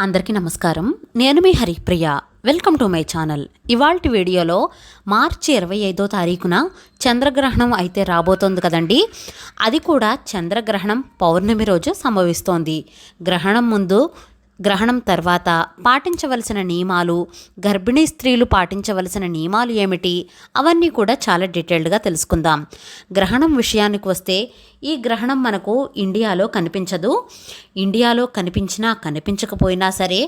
అందరికీ నమస్కారం. నేను మీ Haripriya. Welcome to my channel. ఇవాల్టి వీడియోలో మార్చి 25వ తారీఖున చంద్రగ్రహణం అయితే రాబోతోంది కదండి. అది కూడా చంద్రగ్రహణం పౌర్ణమి రోజు సంభవిస్తోంది. గ్రహణం ముందు, గ్రహణం తర్వాత పాటించవలసిన నియమాలు, గర్భిణీ స్త్రీలు పాటించవలసిన నియమాలు ఏమిటి, అవన్నీ కూడా చాలా డీటెయిల్డ్గా తెలుసుకుందాం. గ్రహణం విషయానికి వస్తే ఈ గ్రహణం మనకు ఇండియాలో కనిపించదు. ఇండియాలో కనిపించినా కనిపించకపోయినా సరే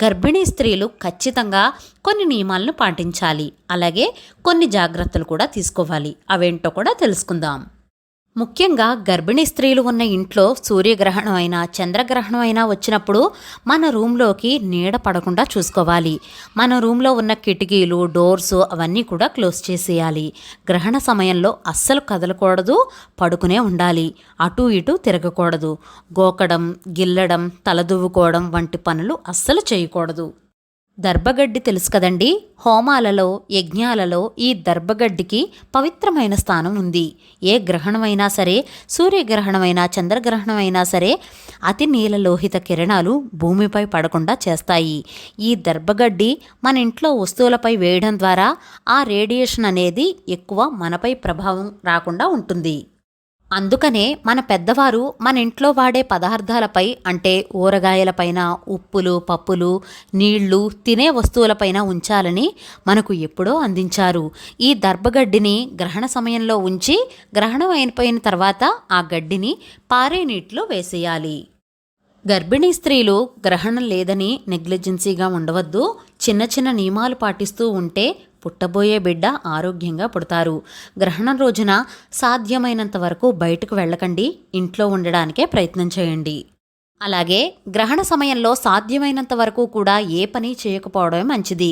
గర్భిణీ స్త్రీలు ఖచ్చితంగా కొన్ని నియమాలను పాటించాలి. అలాగే కొన్ని జాగ్రత్తలు కూడా తీసుకోవాలి. అవేంటో కూడా తెలుసుకుందాం. ముఖ్యంగా గర్భిణీ స్త్రీలు ఉన్న ఇంట్లో సూర్యగ్రహణం అయినా చంద్రగ్రహణం అయినా వచ్చినప్పుడు మన రూమ్లోకి నీడ పడకుండా చూసుకోవాలి. మన రూమ్లో ఉన్న కిటికీలు, డోర్స్ అవన్నీ కూడా క్లోజ్ చేసేయాలి. గ్రహణ సమయంలో అస్సలు కదలకూడదు, పడుకునే ఉండాలి. అటు ఇటు తిరగకూడదు. గోకడం, గిల్లడం, తలదువ్వుకోవడం వంటి పనులు అస్సలు చేయకూడదు. దర్భగడ్డి తెలుసు కదండి. హోమాలలో, యజ్ఞాలలో ఈ దర్భగడ్డికి పవిత్రమైన స్థానం ఉంది. ఏ గ్రహణమైనా సరే, సూర్యగ్రహణమైనా చంద్రగ్రహణమైనా సరే అతి నీలలోహిత కిరణాలు భూమిపై పడకుండా చేస్తాయి. ఈ దర్భగడ్డి మన ఇంట్లో వస్తువులపై వేయడం ద్వారా ఆ రేడియేషన్ అనేది ఎక్కువ మనపై ప్రభావం రాకుండా ఉంటుంది. అందుకనే మన పెద్దవారు మన ఇంట్లో వాడే పదార్థాలపై, అంటే ఊరగాయలపైన ఉప్పులు, పప్పులు, నీళ్లు, తినే వస్తువులపైన ఉంచాలని మనకు ఎప్పుడో అందించారు. ఈ దర్భగడ్డిని గ్రహణ సమయంలో ఉంచి గ్రహణం అయిపోయిన తర్వాత ఆ గడ్డిని పారే నీటిలో వేసేయాలి. గర్భిణీ స్త్రీలు గ్రహణం లేదని నెగ్లిజెన్సీగా ఉండవద్దు. చిన్న చిన్న నియమాలు పాటిస్తూ ఉంటే పుట్టబోయే బిడ్డ ఆరోగ్యంగా పుడతారు. గ్రహణం రోజున సాధ్యమైనంత వరకు బయటకు వెళ్ళకండి. ఇంట్లో ఉండడానికే ప్రయత్నం చేయండి. అలాగే గ్రహణ సమయంలో సాధ్యమైనంత వరకు కూడా ఏ పని చేయకపోవడమే మంచిది.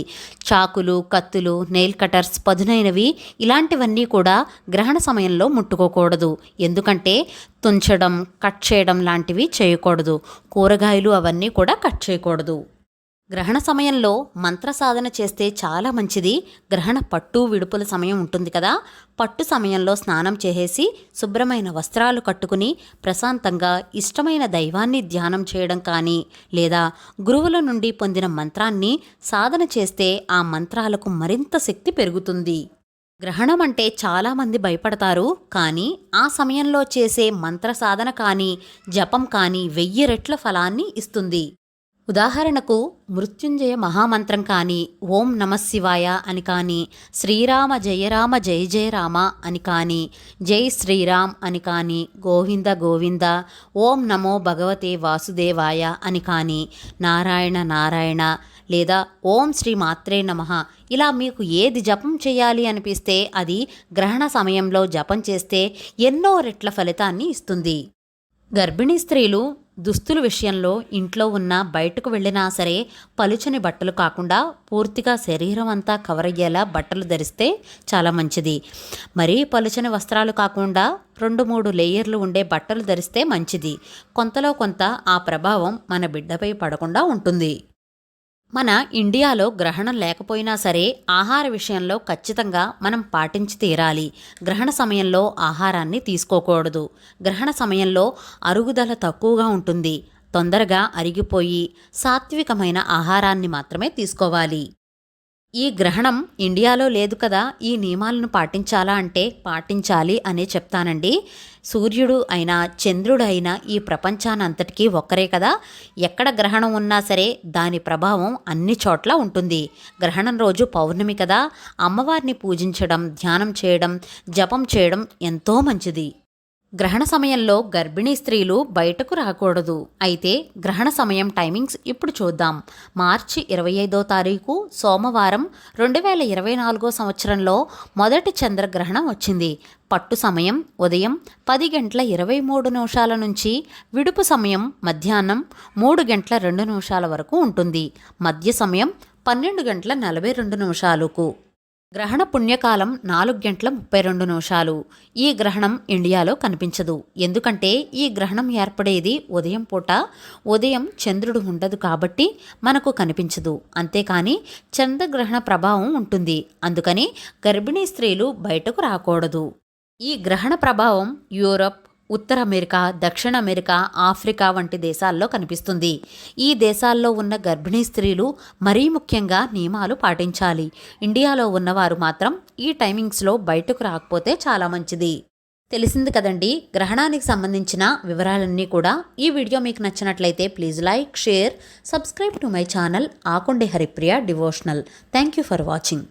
చాకులు, కత్తులు, నెయిల్ కటర్స్, పదునైనవి ఇలాంటివన్నీ కూడా గ్రహణ సమయంలో ముట్టుకోకూడదు. ఎందుకంటే తుంచడం, కట్ చేయడం లాంటివి చేయకూడదు. కూరగాయలు అవన్నీ కూడా కట్ చేయకూడదు. గ్రహణ సమయంలో మంత్ర సాధన చేస్తే చాలా మంచిది. గ్రహణ పట్టు విడుపుల సమయం ఉంటుంది కదా. పట్టు సమయంలో స్నానం చేసేసి శుభ్రమైన వస్త్రాలు కట్టుకుని ప్రశాంతంగా ఇష్టమైన దైవాన్ని ధ్యానం చేయడం కానీ, లేదా గురువుల నుండి పొందిన మంత్రాన్ని సాధన చేస్తే ఆ మంత్రాలకు మరింత శక్తి పెరుగుతుంది. గ్రహణం అంటే చాలామంది భయపడతారు. కానీ ఆ సమయంలో చేసే మంత్ర సాధన కానీ, జపం కానీ 1000 రెట్ల ఫలాన్ని ఇస్తుంది. ఉదాహరణకు మృత్యుంజయ మహామంత్రం కానీ, ఓం నమశివాయ అని కానీ, శ్రీరామ జయరామ జయ జయ రామ అని కానీ, జై శ్రీరామ్ అని కానీ, గోవింద గోవింద, ఓం నమో భగవతే వాసుదేవాయ అని కానీ, నారాయణ నారాయణ లేదా ఓం శ్రీ మాత్రే నమః ఇలా మీకు ఏది జపం చేయాలి అనిపిస్తే అది గ్రహణ సమయంలో జపం చేస్తే ఎన్నో రెట్ల ఫలితాన్ని ఇస్తుంది. గర్భిణీ స్త్రీలు దుస్తుల విషయంలో ఇంట్లో ఉన్న, బయటకు వెళ్ళినా సరే పలుచని బట్టలు కాకుండా పూర్తిగా శరీరం అంతా కవర్ అయ్యేలా బట్టలు ధరిస్తే చాలా మంచిది. మరీ పలుచని వస్త్రాలు కాకుండా 2-3 లేయర్లు ఉండే బట్టలు ధరిస్తే మంచిది. కొంతలో కొంత ఆ ప్రభావం మన బిడ్డపై పడకుండా ఉంటుంది. మన ఇండియాలో గ్రహణం లేకపోయినా సరే ఆహార విషయంలో ఖచ్చితంగా మనం పాటించి తీరాలి. గ్రహణ సమయంలో ఆహారాన్ని తీసుకోకూడదు. గ్రహణ సమయంలో అరుగుదల తక్కువగా ఉంటుంది. తొందరగా అరిగిపోయి సాత్వికమైన ఆహారాన్ని మాత్రమే తీసుకోవాలి. ఈ గ్రహణం ఇండియాలో లేదు కదా, ఈ నియమాలను పాటించాలా అంటే పాటించాలి అనే చెప్తానండి. సూర్యుడు అయినా చంద్రుడు అయినా ఈ ప్రపంచానంతటికీ ఒక్కరే కదా. ఎక్కడ గ్రహణం ఉన్నా సరే దాని ప్రభావం అన్ని చోట్ల ఉంటుంది. గ్రహణం రోజు పౌర్ణమి కదా, అమ్మవారిని పూజించడం, ధ్యానం చేయడం, జపం చేయడం ఎంతో మంచిది. గ్రహణ సమయంలో గర్భిణీ స్త్రీలు బయటకు రాకూడదు. అయితే గ్రహణ సమయం టైమింగ్స్ ఇప్పుడు చూద్దాం. మార్చి 25వ తారీఖు సోమవారం 2024 సంవత్సరంలో మొదటి చంద్రగ్రహణం వచ్చింది. పట్టు సమయం ఉదయం 10:23 నుంచి విడుపు సమయం మధ్యాహ్నం 3:02 వరకు ఉంటుంది. మధ్య సమయం 12:42. గ్రహణ పుణ్యకాలం 4:32. ఈ గ్రహణం ఇండియాలో కనిపించదు. ఎందుకంటే ఈ గ్రహణం ఏర్పడేది ఉదయం పూట. ఉదయం చంద్రుడు ఉండదు కాబట్టి మనకు కనిపించదు. అంతేకాని చంద్రగ్రహణ ప్రభావం ఉంటుంది. అందుకని గర్భిణీ స్త్రీలు బయటకు రాకూడదు. ఈ గ్రహణ ప్రభావం యూరప్, ఉత్తర అమెరికా, దక్షిణ అమెరికా, ఆఫ్రికా వంటి దేశాల్లో కనిపిస్తుంది. ఈ దేశాల్లో ఉన్న గర్భిణీ స్త్రీలు మరీ ముఖ్యంగా నియమాలు పాటించాలి. ఇండియాలో ఉన్నవారు మాత్రం ఈ టైమింగ్స్లో బయటకు రాకపోతే చాలా మంచిది. తెలిసింది కదండి, గ్రహణానికి సంబంధించిన వివరాలన్నీ కూడా. ఈ వీడియో మీకు నచ్చినట్లయితే please like, share, subscribe to my channel ఆకుండే Haripriya devotional. Thank you for watching.